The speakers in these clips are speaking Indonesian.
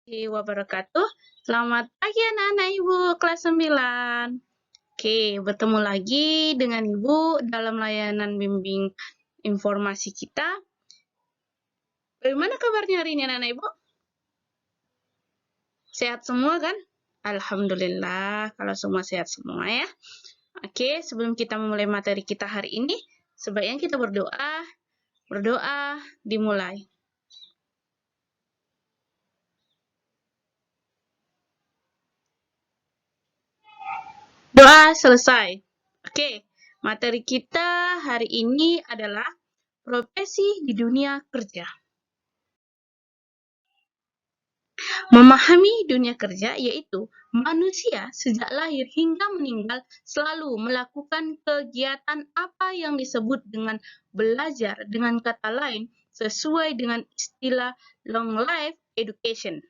Wabarakatuh. Selamat pagi anak-anak Ibu kelas 9. Oke, bertemu lagi dengan Ibu dalam layanan bimbing informasi kita. Bagaimana kabarnya hari ini anak-anak Ibu? Sehat semua kan? Alhamdulillah kalau semua sehat semua ya. Oke, sebelum kita memulai materi kita hari ini, sebaiknya kita berdoa. Berdoa dimulai. Doa selesai. Oke, materi kita hari ini adalah profesi di dunia kerja. Memahami dunia kerja yaitu manusia sejak lahir hingga meninggal selalu melakukan kegiatan apa yang disebut dengan belajar, dengan kata lain sesuai dengan istilah long life education.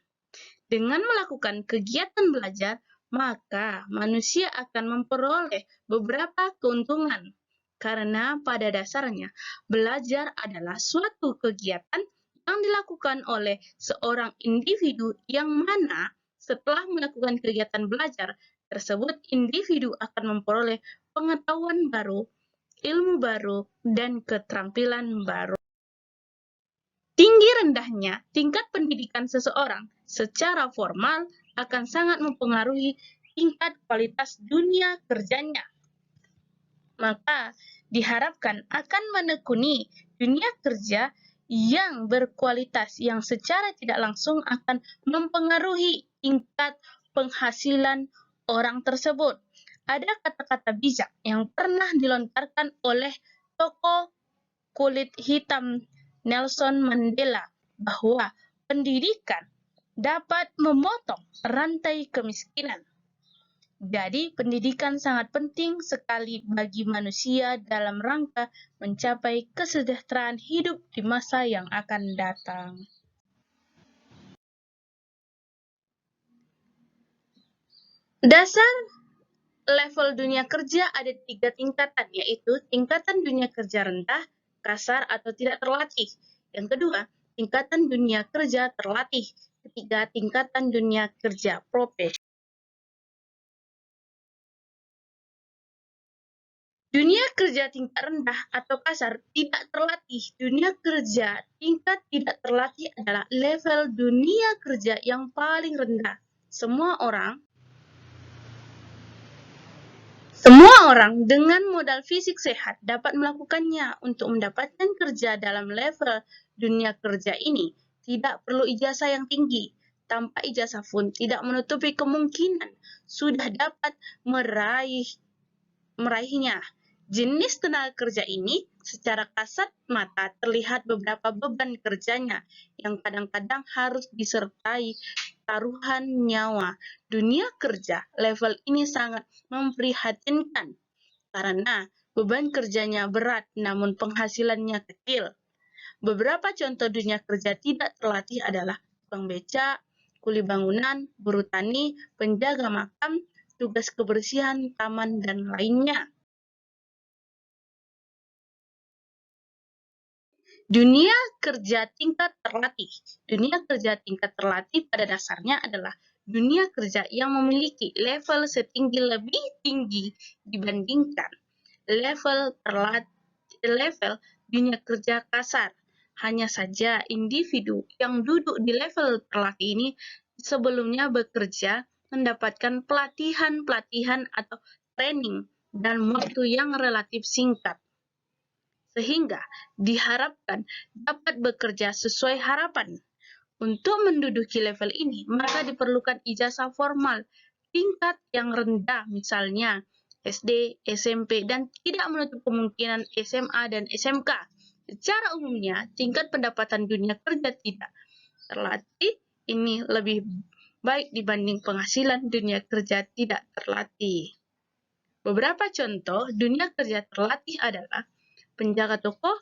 Dengan melakukan kegiatan belajar, maka manusia akan memperoleh beberapa keuntungan. Karena pada dasarnya, belajar adalah suatu kegiatan yang dilakukan oleh seorang individu yang mana setelah melakukan kegiatan belajar tersebut, individu akan memperoleh pengetahuan baru, ilmu baru, dan keterampilan baru. Tinggi rendahnya tingkat pendidikan seseorang secara formal akan sangat mempengaruhi tingkat kualitas dunia kerjanya. Maka diharapkan akan menekuni dunia kerja yang berkualitas yang secara tidak langsung akan mempengaruhi tingkat penghasilan orang tersebut. Ada kata-kata bijak yang pernah dilontarkan oleh tokoh kulit hitam Nelson Mandela bahwa pendidikan dapat memotong rantai kemiskinan. Jadi, pendidikan sangat penting sekali bagi manusia dalam rangka mencapai kesejahteraan hidup di masa yang akan datang. Dasar level dunia kerja ada 3 tingkatan, yaitu tingkatan dunia kerja rendah, kasar, atau tidak terlatih. Yang kedua, tingkatan dunia kerja terlatih. Ketiga, tingkatan dunia kerja profesional. Dunia kerja tingkat rendah atau kasar tidak terlatih. Dunia kerja tingkat tidak terlatih adalah level dunia kerja yang paling rendah. Semua orang dengan modal fisik sehat dapat melakukannya. Untuk mendapatkan kerja dalam level dunia kerja ini, tidak perlu ijazah yang tinggi. Tanpa ijazah pun tidak menutupi kemungkinan sudah dapat meraihnya. Jenis tenaga kerja ini secara kasat mata terlihat beberapa beban kerjanya yang kadang-kadang harus disertai taruhan nyawa. Dunia kerja level ini sangat memprihatinkan karena beban kerjanya berat namun penghasilannya kecil. Beberapa contoh dunia kerja tidak terlatih adalah tukang becak, kuli bangunan, buruh tani, penjaga makam, tugas kebersihan taman, dan lainnya. Dunia kerja tingkat terlatih. Dunia kerja tingkat terlatih pada dasarnya adalah dunia kerja yang memiliki level setinggi lebih tinggi dibandingkan level dunia kerja kasar. Hanya saja individu yang duduk di level terlatih ini sebelumnya bekerja mendapatkan pelatihan atau training dan waktu yang relatif singkat, sehingga diharapkan dapat bekerja sesuai harapan. Untuk menduduki level ini, maka diperlukan ijazah formal tingkat yang rendah, misalnya SD, SMP, dan tidak menutup kemungkinan SMA dan SMK. Secara umumnya, tingkat pendapatan dunia kerja tidak terlatih ini lebih baik dibanding penghasilan dunia kerja tidak terlatih. Beberapa contoh dunia kerja terlatih adalah penjaga toko,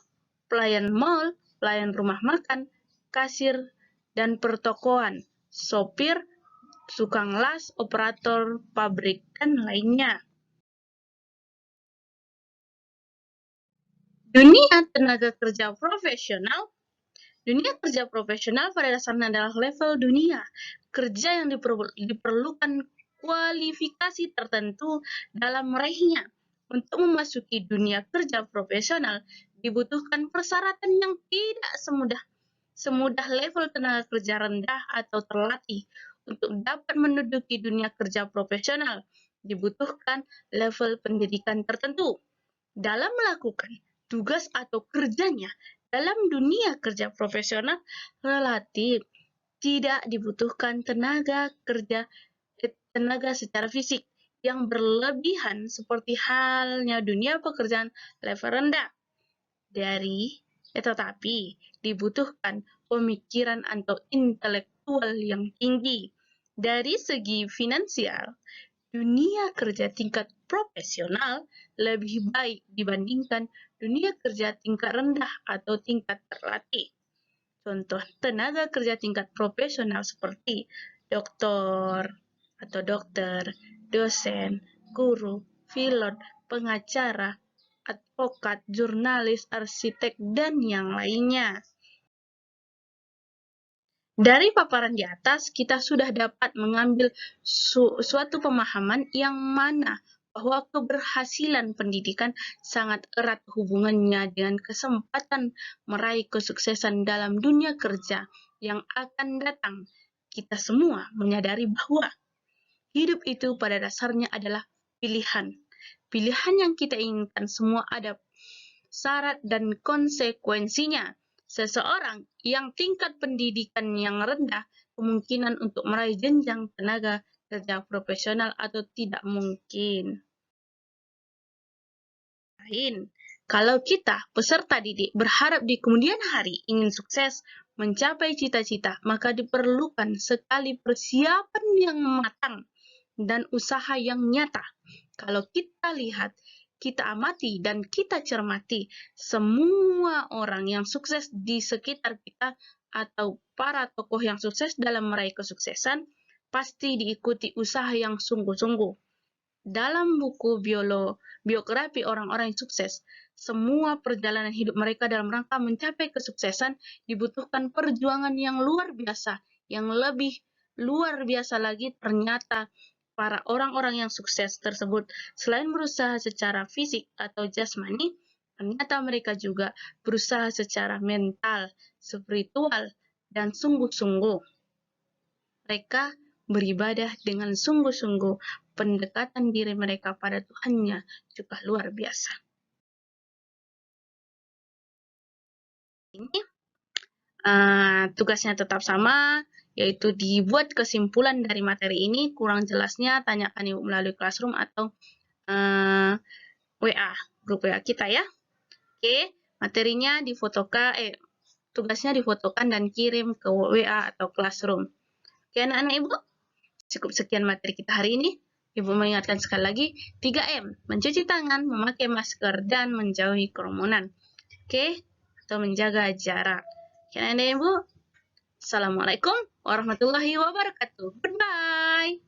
pelayan mal, pelayan rumah makan, kasir dan pertokoan, sopir, tukang las, operator pabrik, dan lainnya. Dunia tenaga kerja profesional. Dunia kerja profesional pada dasarnya adalah level dunia kerja yang diperlukan kualifikasi tertentu dalam meraihnya. Untuk memasuki dunia kerja profesional, dibutuhkan persyaratan yang tidak semudah level tenaga kerja rendah atau terlatih. Untuk dapat menduduki dunia kerja profesional, dibutuhkan level pendidikan tertentu. Dalam melakukan tugas atau kerjanya dalam dunia kerja profesional, relatif tidak dibutuhkan tenaga secara fisik yang berlebihan seperti halnya dunia pekerjaan level rendah. Tetapi dibutuhkan pemikiran atau intelektual yang tinggi. Dari segi finansial, dunia kerja tingkat profesional lebih baik dibandingkan dunia kerja tingkat rendah atau tingkat terlatih. Contoh tenaga kerja tingkat profesional seperti dokter, dosen, guru, pilot, pengacara, advokat, jurnalis, arsitek, dan yang lainnya. Dari paparan di atas, kita sudah dapat mengambil suatu pemahaman yang mana bahwa keberhasilan pendidikan sangat erat hubungannya dengan kesempatan meraih kesuksesan dalam dunia kerja yang akan datang. Kita semua menyadari bahwa hidup itu pada dasarnya adalah pilihan. Pilihan yang kita inginkan semua ada syarat dan konsekuensinya. Seseorang yang tingkat pendidikan yang rendah kemungkinan untuk meraih jenjang tenaga kerja profesional atau tidak mungkin. Kalau kita, peserta didik, berharap di kemudian hari ingin sukses, mencapai cita-cita, maka diperlukan sekali persiapan yang matang dan usaha yang nyata. Kalau kita lihat, kita amati, dan kita cermati, semua orang yang sukses di sekitar kita atau para tokoh yang sukses dalam meraih kesuksesan, pasti diikuti usaha yang sungguh-sungguh. Dalam buku biografi orang-orang yang sukses, semua perjalanan hidup mereka dalam rangka mencapai kesuksesan dibutuhkan perjuangan yang luar biasa. Yang lebih luar biasa lagi, ternyata para orang-orang yang sukses tersebut selain berusaha secara fisik atau jasmani, ternyata mereka juga berusaha secara mental, spiritual, dan sungguh-sungguh. Mereka beribadah dengan sungguh-sungguh. Pendekatan diri mereka pada Tuhannya juga luar biasa. Ini tugasnya tetap sama, yaitu dibuat kesimpulan dari materi ini. Kurang jelasnya tanyakan Ibu melalui Classroom atau WA, grup WA kita ya. Oke, materinya difotokan, tugasnya difotokan dan kirim ke WA atau Classroom. Oke anak-anak Ibu, cukup sekian materi kita hari ini. Ibu mengingatkan sekali lagi, 3M, mencuci tangan, memakai masker, dan menjauhi kerumunan. Oke, atau menjaga jarak. Oke, anak-anak Ibu, Assalamualaikum warahmatullahi wabarakatuh. Goodbye.